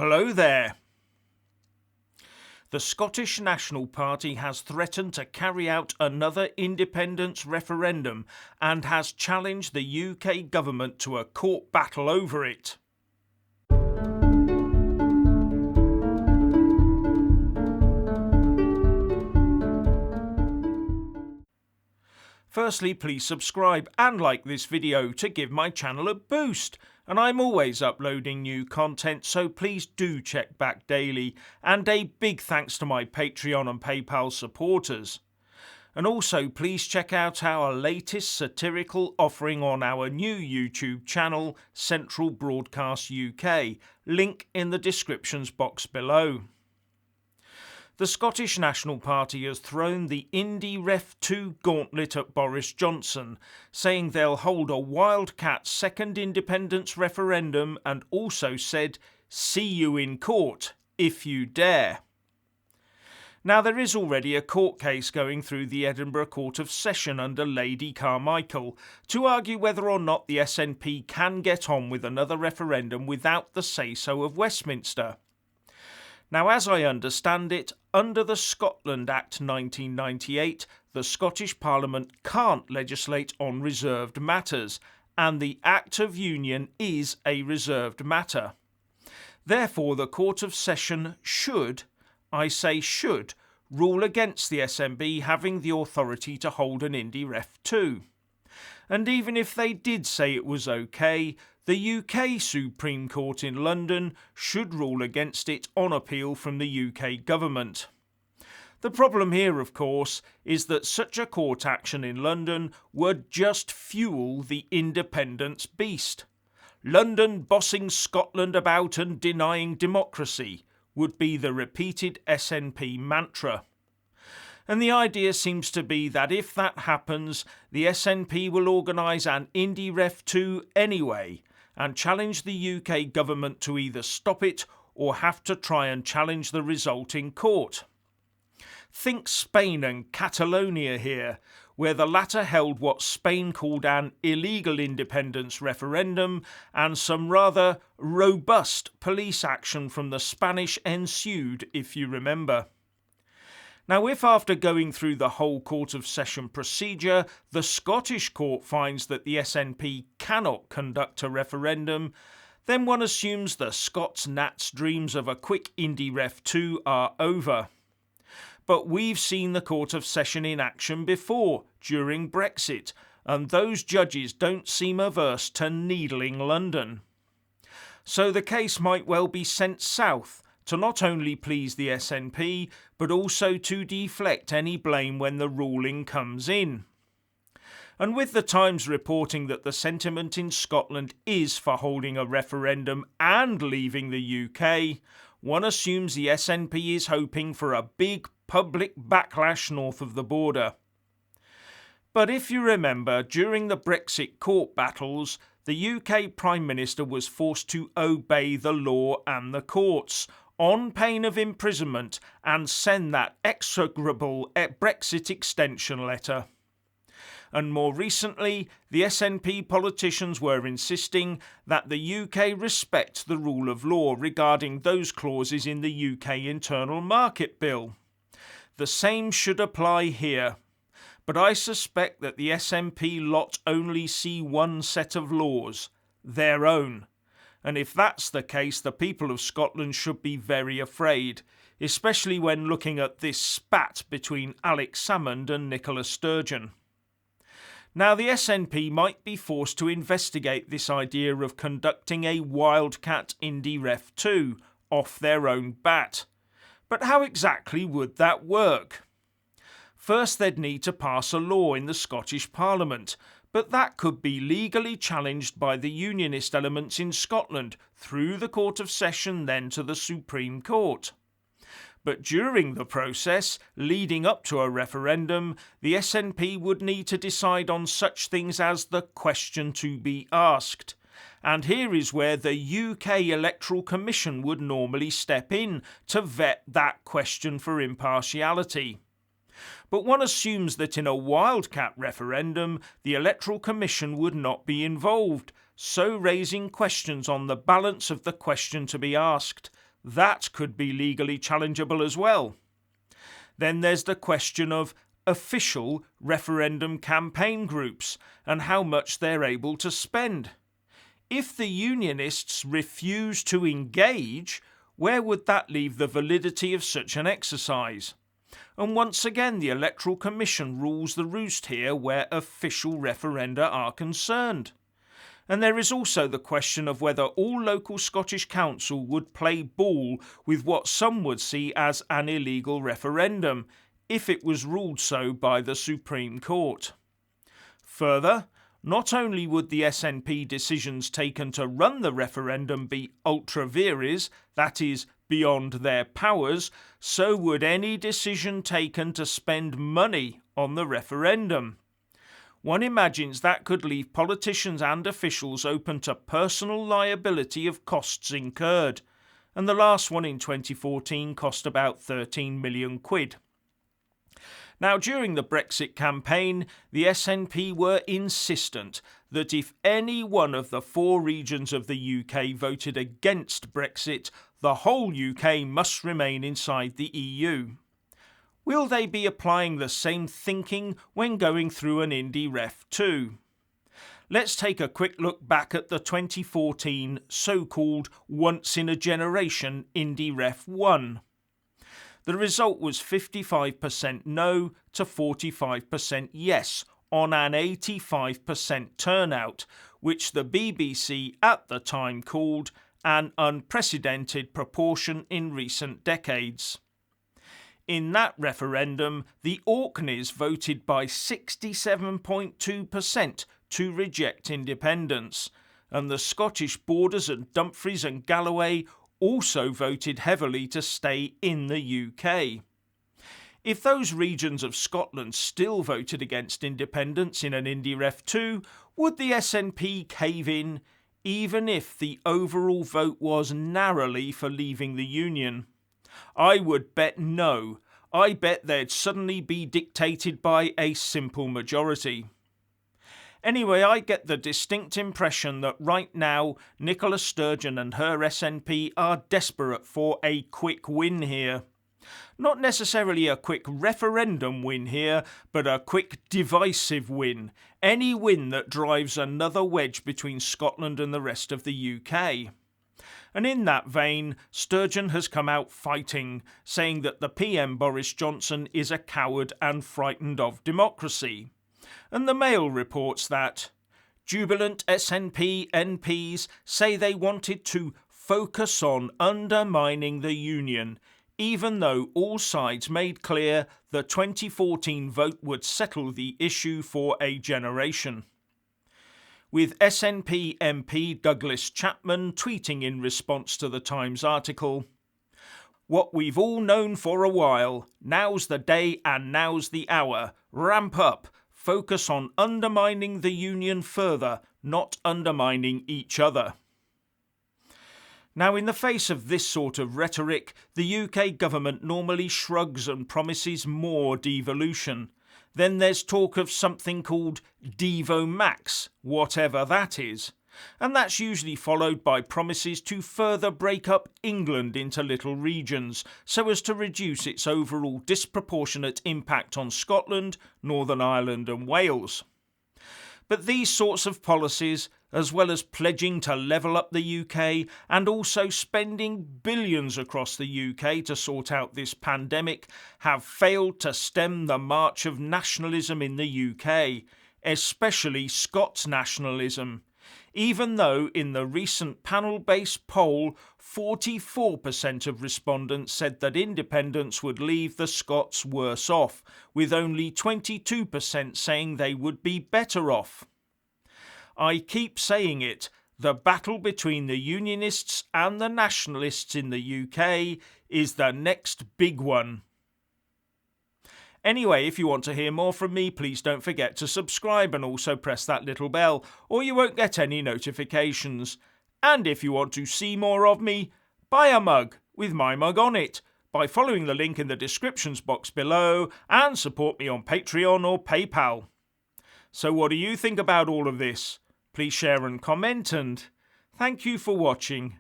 Hello there. The Scottish National Party has threatened to carry out another independence referendum and has challenged the UK government to a court battle over it. Firstly, please subscribe and like this video to give my channel a boost. And I'm always uploading new content, so please do check back daily. And a big thanks to my Patreon and PayPal supporters. And also please check out our latest satirical offering on our new YouTube channel, Central Broadcast UK. Link in the descriptions box below. The Scottish National Party has thrown the Indy Ref 2 gauntlet at Boris Johnson, saying they'll hold a Wildcat second independence referendum and also said, "See you in court, if you dare." Now, there is already a court case going through the Edinburgh Court of Session under Lady Carmichael to argue whether or not the SNP can get on with another referendum without the say-so of Westminster. Now, as I understand it, under the Scotland Act 1998, the Scottish Parliament can't legislate on reserved matters, and the Act of Union is a reserved matter. Therefore, the Court of Session should, I say should, rule against the SNP having the authority to hold an Indy Ref 2. And even if they did say it was okay, the UK Supreme Court in London should rule against it on appeal from the UK government. The problem here, of course, is that such a court action in London would just fuel the independence beast. London bossing Scotland about and denying democracy would be the repeated SNP mantra. And the idea seems to be that if that happens, the SNP will organise an Indy Ref 2 anyway and challenge the UK government to either stop it or have to try and challenge the result in court. Think Spain and Catalonia here, where the latter held what Spain called an illegal independence referendum, and some rather robust police action from the Spanish ensued, if you remember. Now, if after going through the whole Court of Session procedure, the Scottish court finds that the SNP cannot conduct a referendum, then one assumes the Scots Nats' dreams of a quick Indy Ref 2 are over. But we've seen the Court of Session in action before, during Brexit, and those judges don't seem averse to needling London. So the case might well be sent south, to not only please the SNP, but also to deflect any blame when the ruling comes in. And with the Times reporting that the sentiment in Scotland is for holding a referendum and leaving the UK, one assumes the SNP is hoping for a big public backlash north of the border. But if you remember, during the Brexit court battles, the UK Prime Minister was forced to obey the law and the courts, on pain of imprisonment, and send that execrable Brexit extension letter. And more recently, the SNP politicians were insisting that the UK respect the rule of law regarding those clauses in the UK Internal Market Bill. The same should apply here. But I suspect that the SNP lot only see one set of laws, their own. And if that's the case, the people of Scotland should be very afraid, especially when looking at this spat between Alex Salmond and Nicola Sturgeon. Now, the SNP might be forced to investigate this idea of conducting a Wildcat Indy Ref 2 off their own bat. But how exactly would that work? First, they'd need to pass a law in the Scottish Parliament, but that could be legally challenged by the unionist elements in Scotland through the Court of Session, then to the Supreme Court. But during the process, leading up to a referendum, the SNP would need to decide on such things as the question to be asked. And here is where the UK Electoral Commission would normally step in to vet that question for impartiality. But one assumes that in a Wildcat referendum, the Electoral Commission would not be involved, so raising questions on the balance of the question to be asked. That could be legally challengeable as well. Then there's the question of official referendum campaign groups and how much they're able to spend. If the Unionists refuse to engage, where would that leave the validity of such an exercise? And once again, the Electoral Commission rules the roost here where official referenda are concerned. And there is also the question of whether all local Scottish council would play ball with what some would see as an illegal referendum, if it was ruled so by the Supreme Court. Further, not only would the SNP decisions taken to run the referendum be ultra vires, that is, beyond their powers, so would any decision taken to spend money on the referendum. One imagines that could leave politicians and officials open to personal liability of costs incurred, and the last one in 2014 cost about 13 million quid. Now, during the Brexit campaign, the SNP were insistent that if any one of the 4 regions of the UK voted against Brexit, the whole UK must remain inside the EU. Will they be applying the same thinking when going through an Indy Ref 2? Let's take a quick look back at the 2014 so-called once-in-a-generation Indy Ref 1. The result was 55% no to 45% yes on an 85% turnout, which the BBC at the time called an unprecedented proportion in recent decades. In that referendum, the Orkneys voted by 67.2% to reject independence, and the Scottish Borders and Dumfries and Galloway also voted heavily to stay in the UK. If those regions of Scotland still voted against independence in an Indy Ref 2, would the SNP cave in, even if the overall vote was narrowly for leaving the Union? I would bet no. I bet they'd suddenly be dictated by a simple majority. Anyway, I get the distinct impression that right now Nicola Sturgeon and her SNP are desperate for a quick win here. Not necessarily a quick referendum win here, but a quick divisive win. Any win that drives another wedge between Scotland and the rest of the UK. And in that vein, Sturgeon has come out fighting, saying that the PM Boris Johnson is a coward and frightened of democracy. And the Mail reports that jubilant SNP MPs say they wanted to focus on undermining the Union, even though all sides made clear the 2014 vote would settle the issue for a generation. With SNP MP Douglas Chapman tweeting in response to the Times article, "What we've all known for a while, now's the day and now's the hour. Ramp up. Focus on undermining the Union further, not undermining each other." Now, in the face of this sort of rhetoric, the UK government normally shrugs and promises more devolution. Then there's talk of something called Devo Max, whatever that is. And that's usually followed by promises to further break up England into little regions, so as to reduce its overall disproportionate impact on Scotland, Northern Ireland and Wales. But these sorts of policies, as well as pledging to level up the UK and also spending billions across the UK to sort out this pandemic, have failed to stem the march of nationalism in the UK, especially Scots nationalism. Even though in the recent panel-based poll, 44% of respondents said that independence would leave the Scots worse off, with only 22% saying they would be better off. I keep saying it, the battle between the Unionists and the Nationalists in the UK is the next big one. Anyway, if you want to hear more from me, please don't forget to subscribe and also press that little bell, or you won't get any notifications. And if you want to see more of me, buy a mug with my mug on it by following the link in the descriptions box below and support me on Patreon or PayPal. So what do you think about all of this? Please share and comment, and thank you for watching.